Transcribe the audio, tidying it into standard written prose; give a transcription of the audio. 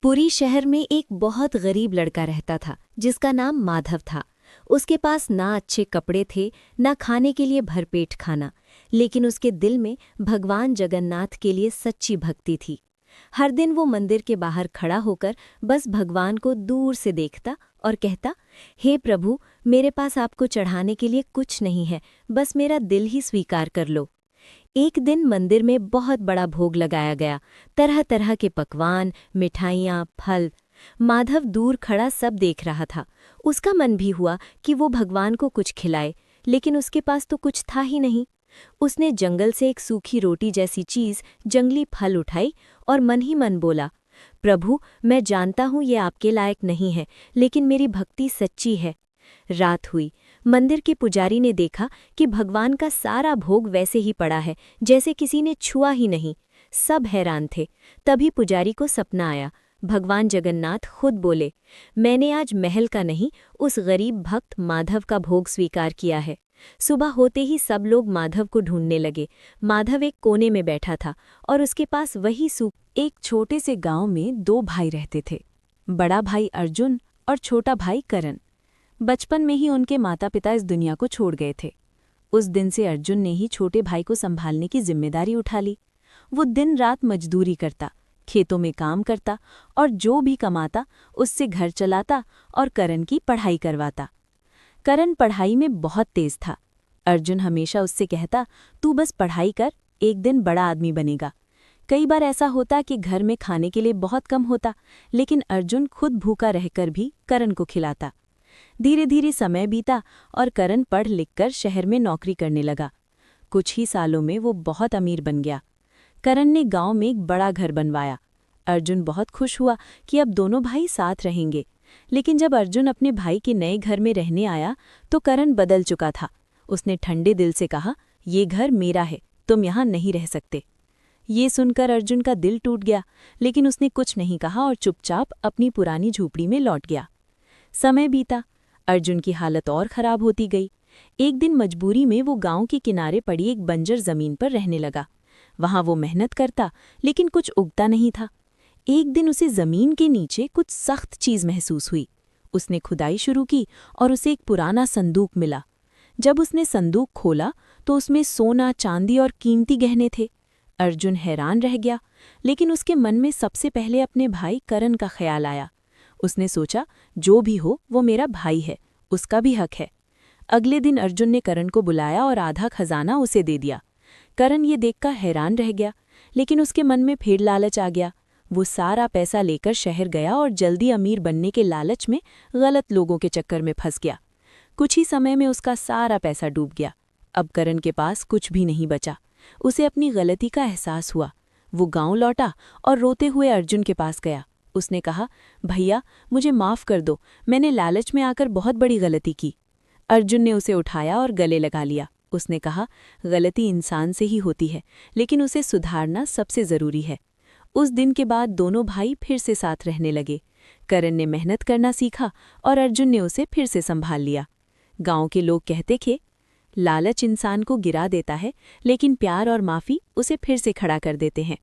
पुरी शहर में एक बहुत गरीब लड़का रहता था जिसका नाम माधव था। उसके पास ना अच्छे कपड़े थे, ना खाने के लिए भरपेट खाना, लेकिन उसके दिल में भगवान जगन्नाथ के लिए सच्ची भक्ति थी। हर दिन वो मंदिर के बाहर खड़ा होकर बस भगवान को दूर से देखता और कहता, हे प्रभु, मेरे पास आपको चढ़ाने के लिए कुछ नहीं है, बस मेरा दिल ही स्वीकार कर लो। एक दिन मंदिर में बहुत बड़ा भोग लगाया गया, तरह तरह के पकवान, मिठाइयाँ, फल। माधव दूर खड़ा सब देख रहा था। उसका मन भी हुआ कि वो भगवान को कुछ खिलाए, लेकिन उसके पास तो कुछ था ही नहीं। उसने जंगल से एक सूखी रोटी जैसी चीज, जंगली फल उठाई और मन ही मन बोला, प्रभु, मैं जानता हूँ ये आपके लायक नहीं है, लेकिन मेरी भक्ति सच्ची है। रात हुई। मंदिर के पुजारी ने देखा कि भगवान का सारा भोग वैसे ही पड़ा है, जैसे किसी ने छुआ ही नहीं। सब हैरान थे। तभी पुजारी को सपना आया। भगवान जगन्नाथ खुद बोले, मैंने आज महल का नहीं, उस गरीब भक्त माधव का भोग स्वीकार किया है। सुबह होते ही सब लोग माधव को ढूंढने लगे। माधव एक कोने में बैठा था और उसके पास वही सूप। एक छोटे से गांव में दो भाई रहते थे, बड़ा भाई अर्जुन और छोटा भाई करण। बचपन में ही उनके माता पिता इस दुनिया को छोड़ गए थे। उस दिन से अर्जुन ने ही छोटे भाई को संभालने की जिम्मेदारी उठा ली। वो दिन रात मजदूरी करता, खेतों में काम करता और जो भी कमाता उससे घर चलाता और करण की पढ़ाई करवाता। करण पढ़ाई में बहुत तेज था। अर्जुन हमेशा उससे कहता, तू बस पढ़ाई कर, एक दिन बड़ा आदमी बनेगा। कई बार ऐसा होता कि घर में खाने के लिए बहुत कम होता, लेकिन अर्जुन खुद भूखा रहकर भी करण को खिलाता। धीरे धीरे समय बीता और करण पढ़ लिखकर शहर में नौकरी करने लगा। कुछ ही सालों में वो बहुत अमीर बन गया। करण ने गांव में एक बड़ा घर बनवाया। अर्जुन बहुत खुश हुआ कि अब दोनों भाई साथ रहेंगे। लेकिन जब अर्जुन अपने भाई के नए घर में रहने आया तो करण बदल चुका था। उसने ठंडे दिल से कहा, ये घर मेरा है, तुम यहाँ नहीं रह सकते। ये सुनकर अर्जुन का दिल टूट गया, लेकिन उसने कुछ नहीं कहा और चुपचाप अपनी पुरानी झोपड़ी में लौट गया। समय बीता। अर्जुन की हालत और खराब होती गई। एक दिन मजबूरी में वो गांव के किनारे पड़ी एक बंजर जमीन पर रहने लगा। वहां वो मेहनत करता, लेकिन कुछ उगता नहीं था। एक दिन उसे जमीन के नीचे कुछ सख्त चीज महसूस हुई। उसने खुदाई शुरू की और उसे एक पुराना संदूक मिला। जब उसने संदूक खोला तो उसमें सोना, चांदी और कीमती गहने थे। अर्जुन हैरान रह गया, लेकिन उसके मन में सबसे पहले अपने भाई करण का ख्याल आया। उसने सोचा, जो भी हो वो मेरा भाई है, उसका भी हक है। अगले दिन अर्जुन ने करण को बुलाया और आधा खजाना उसे दे दिया। करण ये देखकर हैरान रह गया, लेकिन उसके मन में फिर लालच आ गया। वो सारा पैसा लेकर शहर गया और जल्दी अमीर बनने के लालच में गलत लोगों के चक्कर में फंस गया। कुछ ही समय में उसका सारा पैसा डूब गया। अब करण के पास कुछ भी नहीं बचा। उसे अपनी गलती का एहसास हुआ। वो गांव लौटा और रोते हुए अर्जुन के पास गया। उसने कहा, भैया, मुझे माफ़ कर दो, मैंने लालच में आकर बहुत बड़ी गलती की। अर्जुन ने उसे उठाया और गले लगा लिया। उसने कहा, गलती इंसान से ही होती है, लेकिन उसे सुधारना सबसे ज़रूरी है। उस दिन के बाद दोनों भाई फिर से साथ रहने लगे। करण ने मेहनत करना सीखा और अर्जुन ने उसे फिर से संभाल लिया। गांव के लोग कहते थे, लालच इंसान को गिरा देता है, लेकिन प्यार और माफ़ी उसे फिर से खड़ा कर देते हैं।